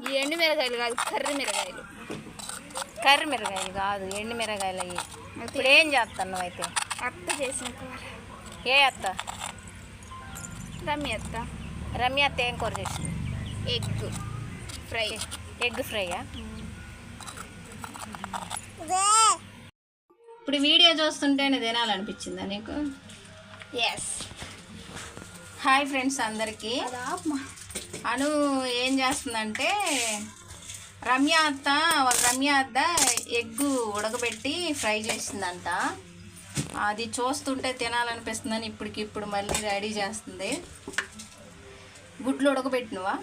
ఈ ఎండు మిరగాయలు కాదు, కర్రీ మిరగాయలు. కర్రీ మిరగాయలు కాదు, ఎండు మిరగాయలు అవి. ఇప్పుడు ఏం చేస్తున్నావు అయితే? అత్త చేసిన కూర. ఏ అత్త? రమ్య అత్త. రమ్య అత్త ఏం కూర చేసింది? Egg fry. ఎగ్ ఫ్రైయా? ఇప్పుడు వీడియో చూస్తుంటేనే తినాలనిపించిందా నీకు? ఎస్. హాయ్ ఫ్రెండ్స్ అందరికీ. అను ఏం చేస్తుందంటే రమ్య అత్త ఎగ్గు ఉడకబెట్టి ఫ్రై చేసిందంట. అది చూస్తుంటే తినాలనిపిస్తుందని ఇప్పటికిప్పుడు మళ్ళీ రెడీ చేస్తుంది. గుడ్లు ఉడకబెట్టినవా?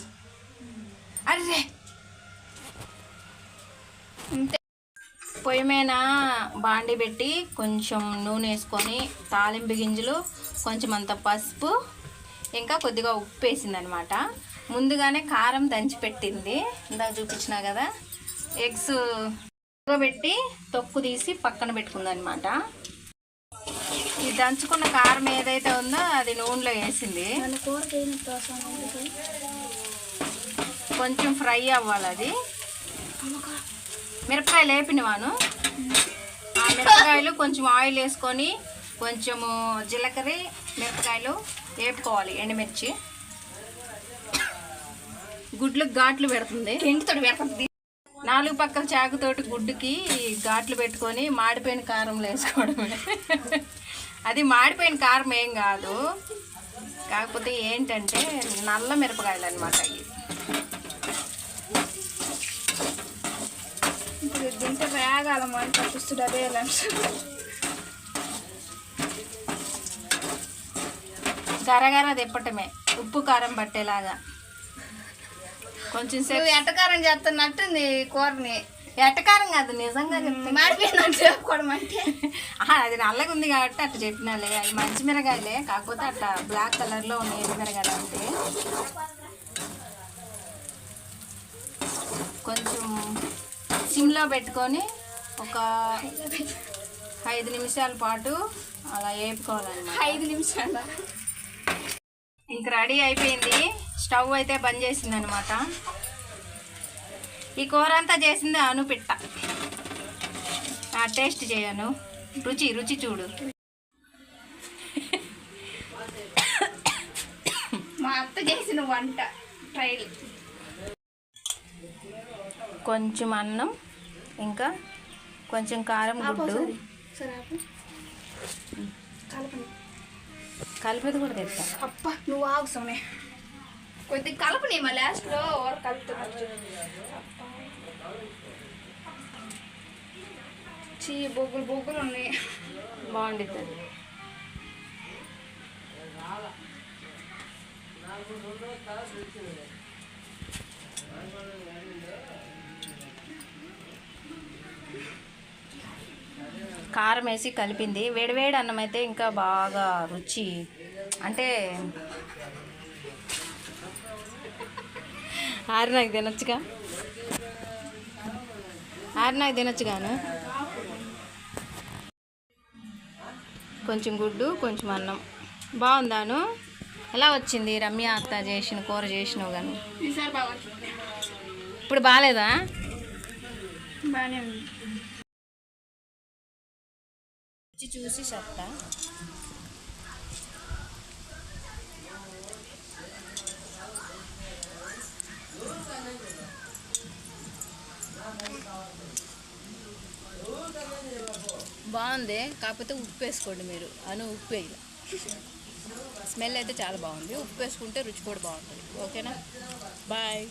అరే పొయ్యి మీద బాండి పెట్టి కొంచెం నూనె వేసుకొని తాలింపు గింజలు, కొంచెం అంత పసుపు, ఇంకా కొద్దిగా ఉప్పు వేసిందనమాట. ముందుగానే కారం దంచి పెట్టింది, ఇందాక చూపించినా కదా. ఎగ్స్ పెట్టి తొక్కు తీసి పక్కన పెట్టుకుందనమాట. ఈ దంచుకున్న కారం ఏదైతే ఉందో అది నూనెలో వేసింది. కొంచెం ఫ్రై అవ్వాలి అది. మిరపకాయలు వేపినవాను. ఆ మిరపకాయలు కొంచెం ఆయిల్ వేసుకొని కొంచెము జీలకర్ర, మిరపకాయలు వేపుకోవాలి, ఎండుమిర్చి. గుడ్లకు ఘాట్లు పెడుతుంది, ఇంటితోటి పెడుతుంది. 4 పక్కల చాకుతోటి గుడ్డుకి ఘాట్లు పెట్టుకొని మాడిపోయిన కారంలో వేసుకోవడమే. అది మాడిపోయిన కారం ఏం కాదు, కాకపోతే ఏంటంటే నల్ల మిరపకాయలు అనమాట అవి. ఇప్పుడు తింటే వేగాలమని పట్టిస్తుంది అదే లంచ్. గరగర తిప్పటమే, ఉప్పు కారం పట్టేలాగా. కొంచెం సేపు ఎట్టకారం చేస్తున్నట్టుంది కూరని. ఎట్టకారం కాదు, నిజంగా మాడిపోయినట్టు చెప్పుకోవడం అంటే. అది నల్లగా ఉంది కాబట్టి అట్లా చెప్పినాలే. అవి మంచి మిరగాయలే, కాకపోతే అట్లా బ్లాక్ కలర్లో ఉన్నాయి ఎండు మిరగాయలు అంటే. కొంచెం సిమ్లో పెట్టుకొని ఒక 5 నిమిషాల పాటు అలా వేపుకోవాలన్నమాట. 5 నిమిషాలు. ఇంక రెడీ అయిపోయింది. స్టవ్ అయితే బంద్ చేసింది అనమాట. ఈ కూర అంతా చేసింది అను పిట్ట. టేస్ట్ చేయను, రుచి చూడు. మా అత్త చేసిన వంట ట్రైల్. కొంచెం అన్నం, ఇంకా కొంచెం కారం, గుడ్డు కలిపేది కూడా తెస్తా. అప్ప నువ్వు ఆగు సోనే, కొద్దిగా కలపని. మా లాస్ట్లో కలుపుతున్నా. బొగ్గులు ఉన్నాయి, బాగుంటుంది. కారం వేసి కలిపింది. వేడివేడి అన్నం అయితే ఇంకా బాగా రుచి. అంటే ఆరినాకి తినొచ్చుగాను. కొంచెం గుడ్డు, కొంచెం అన్నం. బాగుందాను? ఎలా వచ్చింది రమ్య అత్త చేసిన కూర? చేసినావు కానీ ఇప్పుడు బాగాలేదా? బాగానే ఉంది. చూసి చెప్తా. బాగుంది, కాకపోతే ఉప్పు వేసుకోండి మీరు. అను ఉప్పు వేయాలి. స్మెల్ అయితే చాలా బాగుంది. ఉప్పు వేసుకుంటే రుచి కూడా బాగుంటుంది. ఓకేనా? బాయ్.